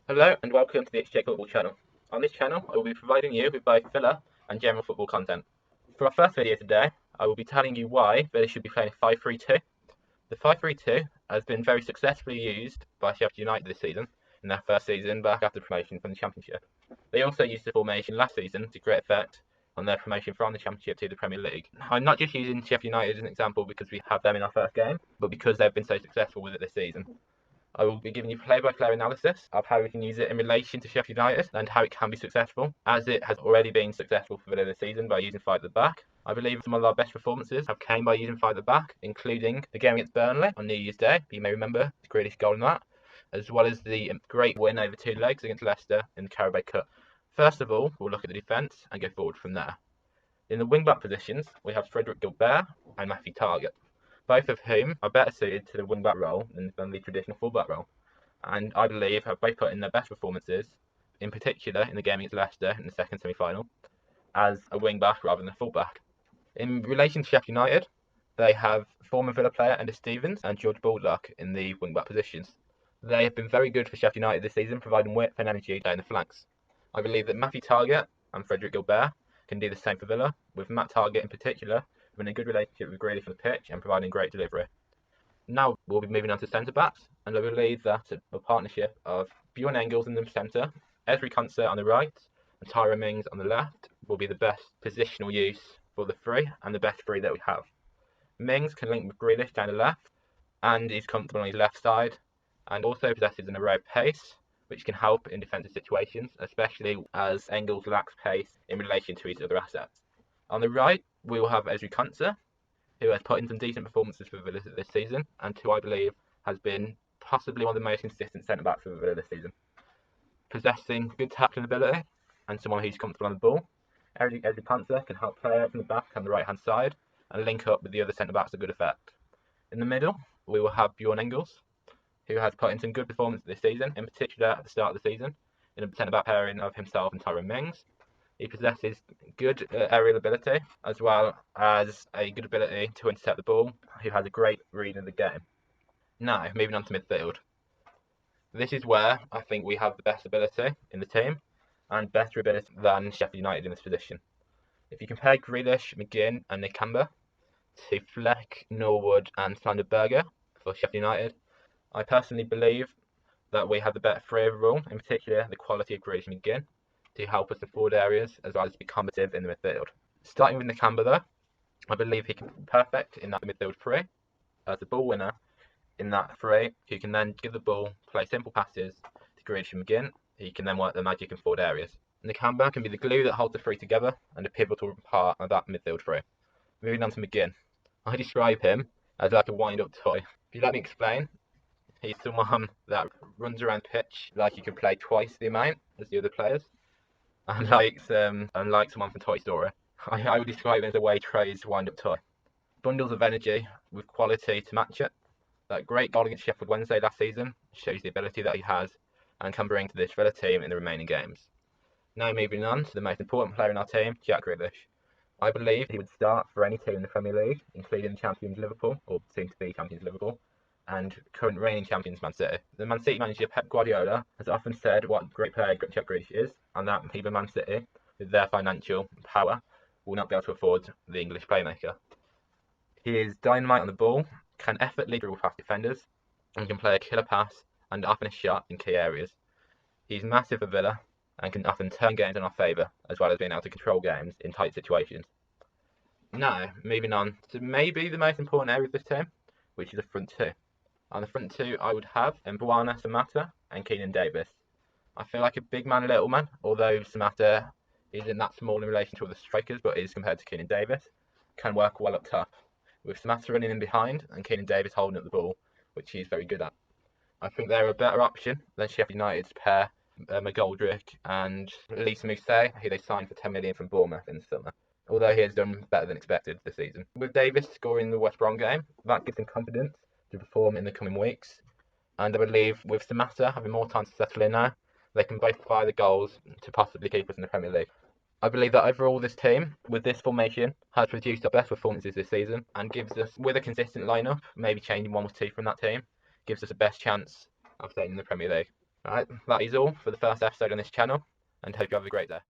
Hello and welcome to the HJ Football channel. On this channel, I will be providing you with both filler and general football content. For our first video today, I will be telling you why Villa should be playing 5-3-2. The 5-3-2 has been very successfully used by Sheffield United this season, in their first season back after promotion from the Championship. They also used the formation last season to great effect on their promotion from the Championship to the Premier League. I'm not just using Sheffield United as an example because we have them in our first game, but because they've been so successful with it this season. I will be giving you play-by-play analysis of how we can use it in relation to Sheffield United and how it can be successful, as it has already been successful for Villa this season by using 5 at the back. I believe some of our best performances have came by using 5 at the back, including the game against Burnley on New Year's Day. You may remember the Grealish goal in that, as well as the great win over 2 legs against Leicester in the Carabao Cup. First of all, we'll look at the defence and go forward from there. In the wing-back positions, we have Frederick Gilbert and Matthew Targett, both of whom are better suited to the wing-back role than the traditional full-back role, and I believe have both put in their best performances, in particular in the game against Leicester in the second semi-final, as a wing-back rather than a full-back. In relation to Sheffield United, they have former Villa player Ender Stevens and George Baldock in the wing-back positions. They have been very good for Sheffield United this season, providing width and energy down the flanks. I believe that Matthew Targett and Frederick Gilbert can do the same for Villa, with Matt Targett in particular having a good relationship with Grealish on the pitch and providing great delivery. Now we'll be moving on to centre backs, and I believe that a partnership of Bjorn Engels in the centre, Ezri Konsa on the right, and Tyra Mings on the left will be the best positional use for the three and the best three that we have. Mings can link with Grealish down the left, and he's comfortable on his left side, and also possesses an array of pace, which can help in defensive situations, especially as Engels lacks pace in relation to his other assets. On the right, we will have Ezri Konsa, who has put in some decent performances for Villa this season, and who I believe has been possibly one of the most consistent centre backs for Villa this season. Possessing good tackling ability and someone who's comfortable on the ball, Ezri Konsa can help play out from the back on the right hand side and link up with the other centre backs to good effect. In the middle, we will have Bjorn Engels, who has put in some good performances this season, in particular at the start of the season, in a centre back pairing of himself and Tyrone Mings. He possesses good aerial ability, as well as a good ability to intercept the ball, who has a great read of the game. Now, moving on to midfield. This is where I think we have the best ability in the team, and better ability than Sheffield United in this position. If you compare Grealish, McGinn and Nakamba to Fleck, Norwood and Slanderberger for Sheffield United, I personally believe that we have the better three overall, in particular the quality of Grealish and McGinn, to help us in forward areas as well as be combative in the midfield. Starting with Nakamba though, I believe he can be perfect in that midfield three as a ball winner in that three, who can then give the ball, play simple passes to Grealish and McGinn. He can then work the magic in forward areas. Nakamba can be the glue that holds the three together and a pivotal part of that midfield three. Moving on to McGinn, I describe him as like a wind-up toy. If you let me explain, he's someone that runs around the pitch like he can play twice the amount as the other players. Unlike someone from Toy Story. I would describe him as a Waitrose wind-up toy. Bundles of energy with quality to match it. That great goal against Sheffield Wednesday last season shows the ability that he has and can bring to this Villa team in the remaining games. Now moving on to the most important player in our team, Jack Grealish. I believe he would start for any team in the Premier League, including champions Liverpool, or soon to be champions Liverpool, and current reigning champions Man City. The Man City manager Pep Guardiola has often said what a great player Jack Grealish is, and that even Man City, with their financial power, will not be able to afford the English playmaker. He is dynamite on the ball, can effortlessly dribble past defenders, and can play a killer pass and often a shot in key areas. He's massive for Villa and can often turn games in our favour, as well as being able to control games in tight situations. Now, moving on to maybe the most important area of this team, which is the front two. On the front two, I would have Mbwana Samatta and Keenan Davis. I feel like a big man, little man, although Samatta isn't that small in relation to other strikers, but is compared to Keenan Davis, can work well up top, with Samatta running in behind and Keenan Davis holding up the ball, which he's very good at. I think they're a better option than Sheffield United's pair, McGoldrick and Lisa Mousset, who they signed for 10 million from Bournemouth in the summer, although he has done better than expected this season. With Davis scoring the West Brom game, that gives him confidence to perform in the coming weeks. And I believe with Samatta having more time to settle in now, they can both fire the goals to possibly keep us in the Premier League. I believe that overall this team, with this formation, has produced our best performances this season and gives us, with a consistent lineup, maybe changing one or two from that team, gives us the best chance of staying in the Premier League. Alright, that is all for the first episode on this channel, and hope you have a great day.